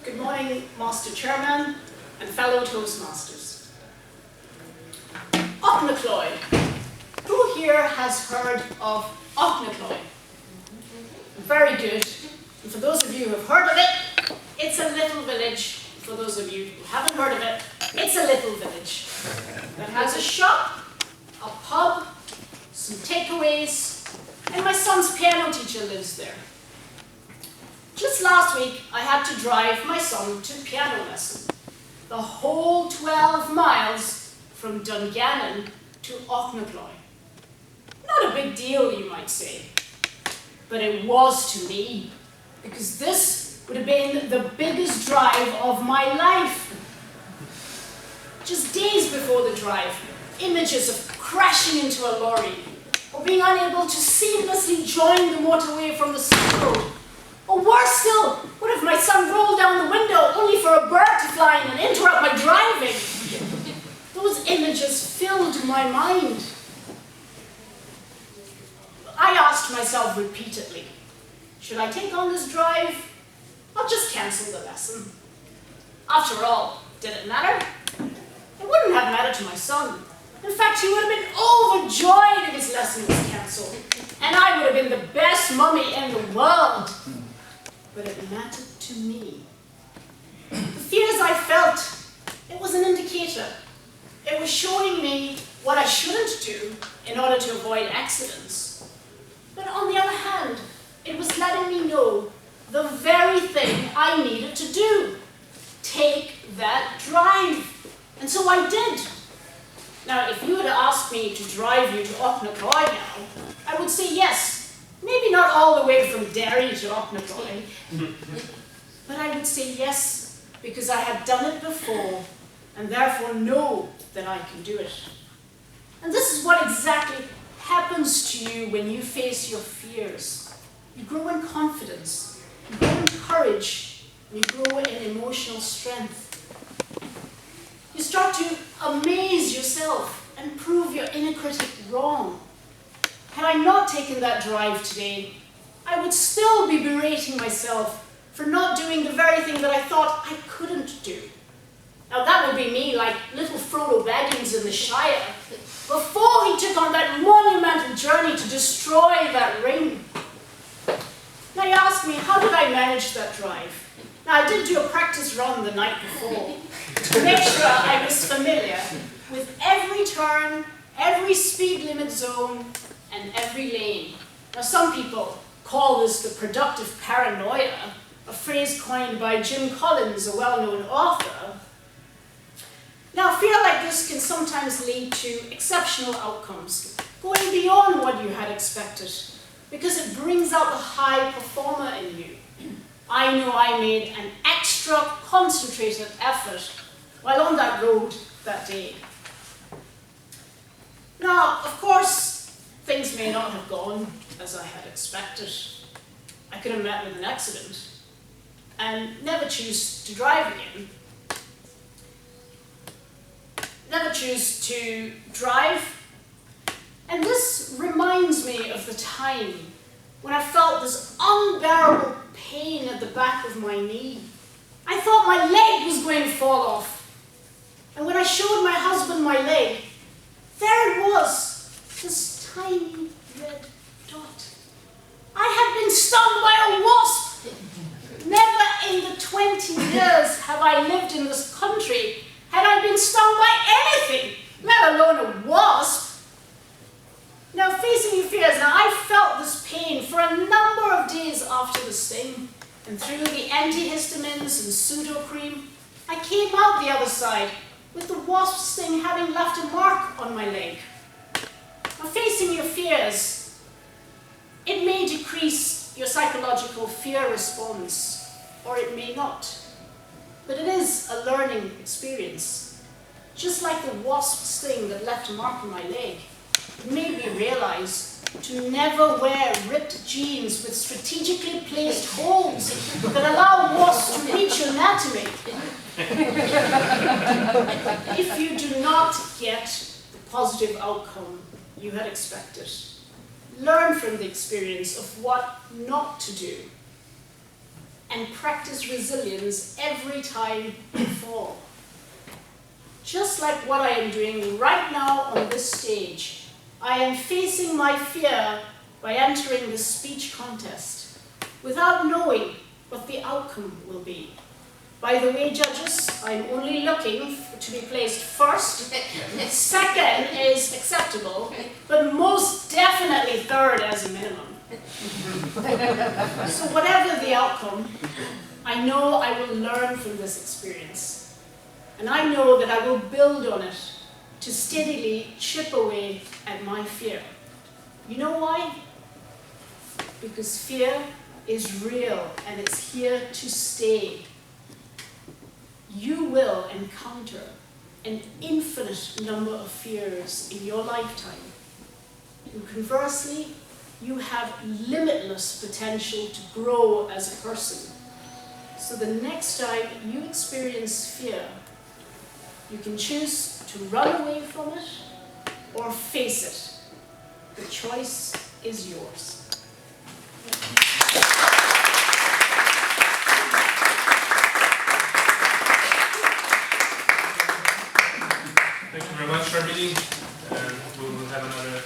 Good morning, Master Chairman and fellow Toastmasters. Ochnachoy. Who here has heard of Ochnachoy? Very good. And for those of you who have heard of it, it's a little village. For those of you who haven't heard of it, it's a little village that has a shop, a pub, some takeaways, and my son's piano teacher lives there. Just last week, I had to drive my son to piano lesson. The whole 12 miles from Dungannon to Ochnachoy. Not a big deal, you might say. But it was to me, because this would have been the biggest drive of my life. Just days before the drive, images of crashing into a lorry, or being unable to seamlessly join the motorway from the side road. Or worse still, what if my son rolled down the window only for a bird to fly in and interrupt my driving? Those images filled my mind. I asked myself repeatedly, should I take on this drive or just cancel the lesson? After all, did it matter? It wouldn't have mattered to my son. In fact, he would have been overjoyed if his lesson was cancelled, and I would have been the best mummy in the world. But it mattered to me. The fears I felt, it was an indicator. It was showing me what I shouldn't do in order to avoid accidents. But on the other hand, it was letting me know the very thing I needed to do. Take that drive. And so I did. Now, if you had asked me to drive you to Ochnachoy now, I would say yes. Maybe not all the way from Derry to Ochnachoy, but I would say yes because I had done it before and therefore know that I can do it. And this is what exactly happens to you when you face your fears. You grow in confidence, you grow in courage, and you grow in emotional strength. You start to amaze yourself and prove your inner critic wrong. Had I not taken that drive today, I would still be berating myself for not doing the very thing that I thought I couldn't do. Now that would be me like little Frodo Baggins in the Shire, before he took on that monumental journey to destroy that ring. Now you ask me, how did I manage that drive? Now I did do a practice run the night before, to make sure I was familiar with every turn, every speed limit zone, and every lane. Now some people call this the productive paranoia, a phrase coined by Jim Collins, a well-known author. Now fear like this can sometimes lead to exceptional outcomes, going beyond what you had expected, because it brings out the high performer in you. I know I made an extra concentrated effort while on that road that day. Now, of course, things may not have gone as I had expected. I could have met with an accident and never choose to drive again. Never choose to drive. And this reminds me of the time when I felt this unbearable pain at the back of my knee. I thought my leg was going to fall off. And when I showed my husband my leg, there it was, this tiny red dot. I had been stung by a wasp. Never in the 20 years have I lived in this country had I been stung by anything, let alone a wasp. Now facing your fears, now I felt this pain for a number of days after the sting, and through the antihistamines and pseudo cream, I came out the other side with the wasp sting having left a mark on my leg. Now, facing your fears, it may decrease your psychological fear response, or it may not. But it is a learning experience. Just like the wasp sting that left a mark on my leg, it made me realize to never wear ripped jeans with strategically placed holes that allow wasps to reach your anatomy. If you do not get the positive outcome you had expected, learn from the experience of what not to do and practice resilience every time you fall. Just like what I am doing right now on this stage, I am facing my fear by entering the speech contest without knowing what the outcome will be. By the way, judges, I'm only looking to be placed first. Second is acceptable, but most definitely third as a minimum. So whatever the outcome, I know I will learn from this experience. And I know that I will build on it to steadily chip away at my fear. You know why? Because fear is real and it's here to stay. You will encounter an infinite number of fears in your lifetime. And conversely, you have limitless potential to grow as a person. So the next time you experience fear, you can choose to run away from it or face it. The choice is yours. Thank you very much, Sharmini. We will have another